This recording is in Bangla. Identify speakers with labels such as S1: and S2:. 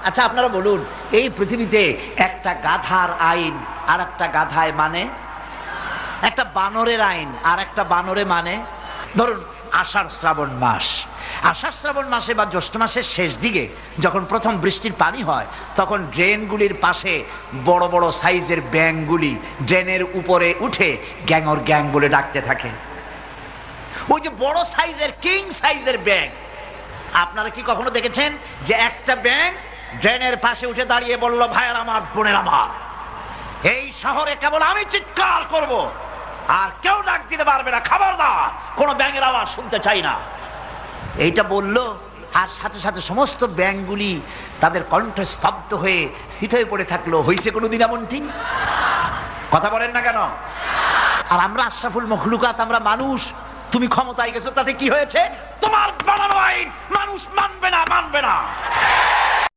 S1: আচ্ছা আপনারা বলুন, এই পৃথিবীতে একটা গাধার আইন আর একটা গাধায় মানে, একটা বানরের আইন আর একটা বানরে মানে, ধরুন আষাঢ় শ্রাবণ মাস, আষাঢ় শ্রাবণ মাসে বা জ্যৈষ্ঠ মাসের শেষ দিকে যখন প্রথম বৃষ্টির পানি হয়, তখন ড্রেনগুলির পাশে বড় বড় সাইজের ব্যাঙগুলি ড্রেনের উপরে উঠে গ্যাংর গ্যাং বলে ডাকতে থাকে। ওই যে বড় সাইজের কিং সাইজের ব্যাঙ, আপনারা কি কখনো দেখেছেন যে একটা ব্যাঙ ড্রেনের পাশে উঠে দাঁড়িয়ে বলল, ভাইয়ের আমার, বোনের আমার, এই শহরে কেবল আমি চিৎকার করব, আর কেউ ডাক দিতে পারবে না, খবরদার কোনো ব্যাঙের আওয়াজ শুনতে চাই না। এইটা বলল, আর সাথে সাথে সমস্ত ব্যাঙগুলি তাদের কণ্ঠ স্তব্ধ হয়ে স্থির হয়ে পড়ে থাকলো। হয়েছে কোনোদিন এমনটি? কথা বলেন না কেন? আর আমরা আশরাফুল মখলুকাত, আমরা মানুষ, তুমি ক্ষমতায় গেছো, তাতে কি হয়েছে? তোমার বানানো আইন মানুষ মানবে না, মানবে না।